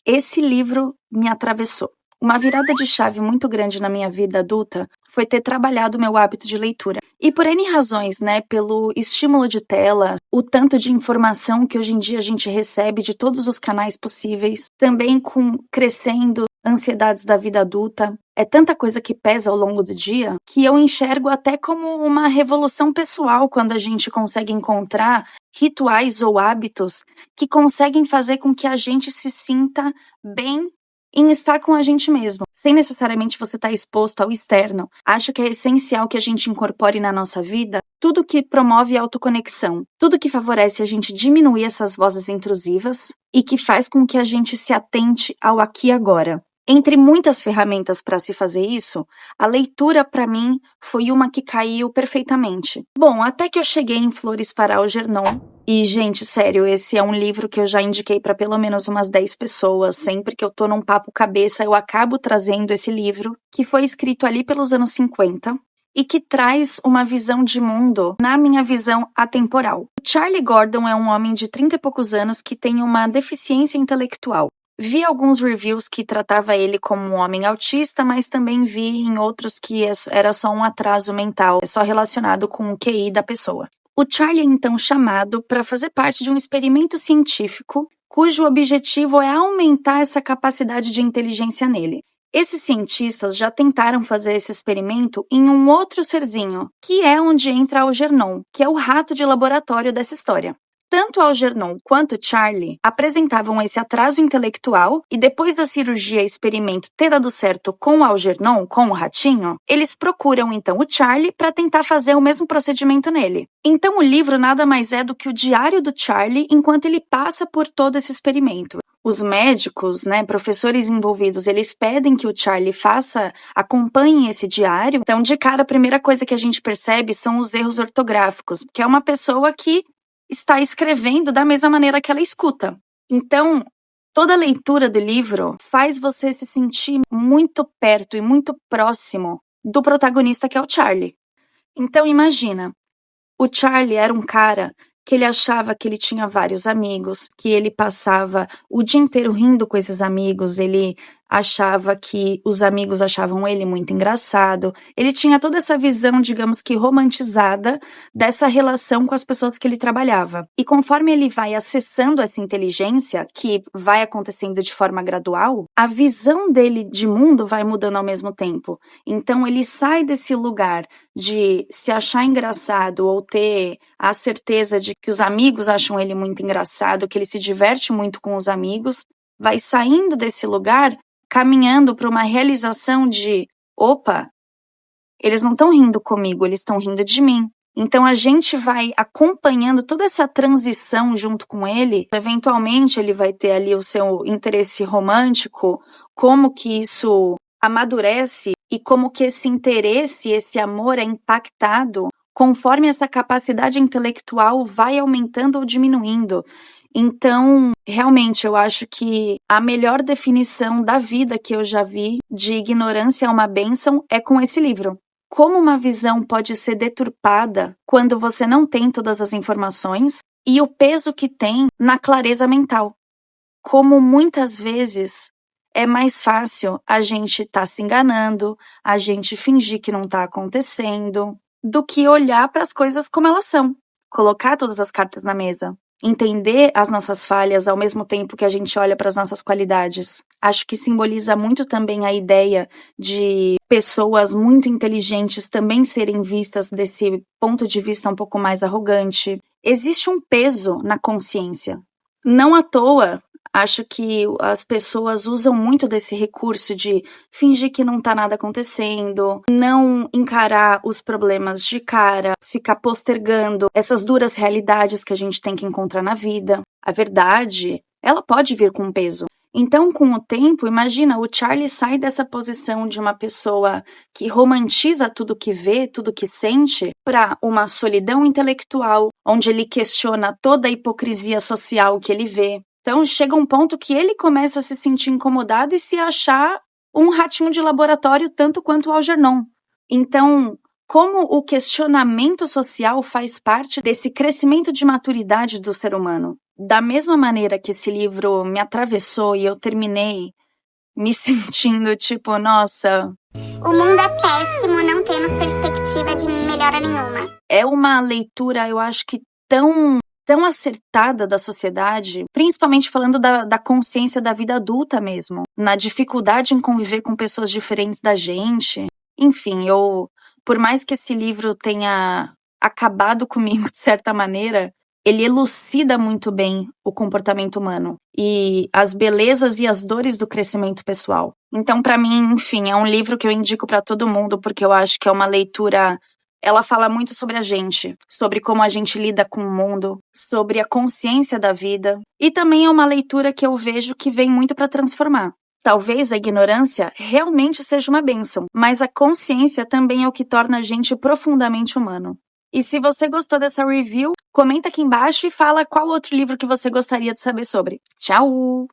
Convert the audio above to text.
Esse livro me atravessou. Uma virada de chave muito grande na minha vida adulta foi ter trabalhado meu hábito de leitura. E por N razões, pelo estímulo de tela, o tanto de informação que hoje em dia a gente recebe de todos os canais possíveis, também com crescendo ansiedades da vida adulta. É tanta coisa que pesa ao longo do dia que eu enxergo até como uma revolução pessoal quando a gente consegue encontrar rituais ou hábitos que conseguem fazer com que a gente se sinta bem em estar com a gente mesmo, sem necessariamente você estar exposto ao externo. Acho que é essencial que a gente incorpore na nossa vida tudo que promove autoconexão, tudo que favorece a gente diminuir essas vozes intrusivas e que faz com que a gente se atente ao aqui e agora. Entre muitas ferramentas para se fazer isso, a leitura para mim foi uma que caiu perfeitamente. Bom, até que eu cheguei em Flores para Algernon, e gente, sério, esse é um livro que eu já indiquei para pelo menos umas 10 pessoas. Sempre que eu tô num papo cabeça, eu acabo trazendo esse livro, que foi escrito ali pelos anos 50 e que traz uma visão de mundo, na minha visão, atemporal. Charlie Gordon é um homem de 30 e poucos anos que tem uma deficiência intelectual. Vi alguns reviews que tratava ele como um homem autista, mas também vi em outros que era só um atraso mental, só relacionado com o QI da pessoa. O Charlie é então chamado para fazer parte de um experimento científico cujo objetivo é aumentar essa capacidade de inteligência nele. Esses cientistas já tentaram fazer esse experimento em um outro serzinho, que é onde entra Algernon, que é o rato de laboratório dessa história. Tanto Algernon quanto Charlie apresentavam esse atraso intelectual e depois da cirurgia e experimento ter dado certo com o Algernon, com o ratinho, eles procuram então o Charlie para tentar fazer o mesmo procedimento nele. Então o livro nada mais é do que o diário do Charlie enquanto ele passa por todo esse experimento. Os médicos, professores envolvidos, eles pedem que o Charlie acompanhe esse diário. Então, de cara, a primeira coisa que a gente percebe são os erros ortográficos, que é uma pessoa que está escrevendo da mesma maneira que ela escuta. Então, toda a leitura do livro faz você se sentir muito perto e muito próximo do protagonista, que é o Charlie. Então, imagina, o Charlie era um cara que ele achava que ele tinha vários amigos, que ele passava o dia inteiro rindo com esses amigos, ele achava que os amigos achavam ele muito engraçado, ele tinha toda essa visão, digamos que romantizada, dessa relação com as pessoas que ele trabalhava. E conforme ele vai acessando essa inteligência, que vai acontecendo de forma gradual, a visão dele de mundo vai mudando ao mesmo tempo. Então ele sai desse lugar de se achar engraçado ou ter a certeza de que os amigos acham ele muito engraçado, que ele se diverte muito com os amigos, vai saindo desse lugar, caminhando para uma realização de, opa, eles não estão rindo comigo, eles estão rindo de mim. Então a gente vai acompanhando toda essa transição junto com ele. Eventualmente ele vai ter ali o seu interesse romântico, como que isso amadurece e como que esse interesse, esse amor é impactado conforme essa capacidade intelectual vai aumentando ou diminuindo. Então, realmente, eu acho que a melhor definição da vida que eu já vi de ignorância é uma bênção é com esse livro. Como uma visão pode ser deturpada quando você não tem todas as informações e o peso que tem na clareza mental. Como muitas vezes é mais fácil a gente estar se enganando, a gente fingir que não está acontecendo, do que olhar para as coisas como elas são, colocar todas as cartas na mesa. Entender as nossas falhas ao mesmo tempo que a gente olha para as nossas qualidades. Acho que simboliza muito também a ideia de pessoas muito inteligentes também serem vistas desse ponto de vista um pouco mais arrogante. Existe um peso na consciência. Não à toa, acho que as pessoas usam muito desse recurso de fingir que não está nada acontecendo, não encarar os problemas de cara, ficar postergando essas duras realidades que a gente tem que encontrar na vida. A verdade, ela pode vir com peso. Então, com o tempo, imagina, o Charlie sai dessa posição de uma pessoa que romantiza tudo que vê, tudo que sente, para uma solidão intelectual, onde ele questiona toda a hipocrisia social que ele vê. Então, chega um ponto que ele começa a se sentir incomodado e se achar um ratinho de laboratório tanto quanto o Algernon. Então, como o questionamento social faz parte desse crescimento de maturidade do ser humano, Da mesma maneira que esse livro me atravessou e eu terminei me sentindo tipo, nossa, o mundo é péssimo, não temos perspectiva de melhora nenhuma. é uma leitura, eu acho que tão acertada da sociedade, principalmente falando da consciência da vida adulta mesmo, na dificuldade em conviver com pessoas diferentes da gente. Enfim, por mais que esse livro tenha acabado comigo de certa maneira, ele elucida muito bem o comportamento humano e as belezas e as dores do crescimento pessoal. Então, para mim, enfim, é um livro que eu indico para todo mundo, porque eu acho que é uma leitura. Ela fala muito sobre a gente, sobre como a gente lida com o mundo, sobre a consciência da vida. E também é uma leitura que eu vejo que vem muito para transformar. Talvez a ignorância realmente seja uma bênção, mas a consciência também é o que torna a gente profundamente humano. E se você gostou dessa review, comenta aqui embaixo e fala qual outro livro que você gostaria de saber sobre. Tchau!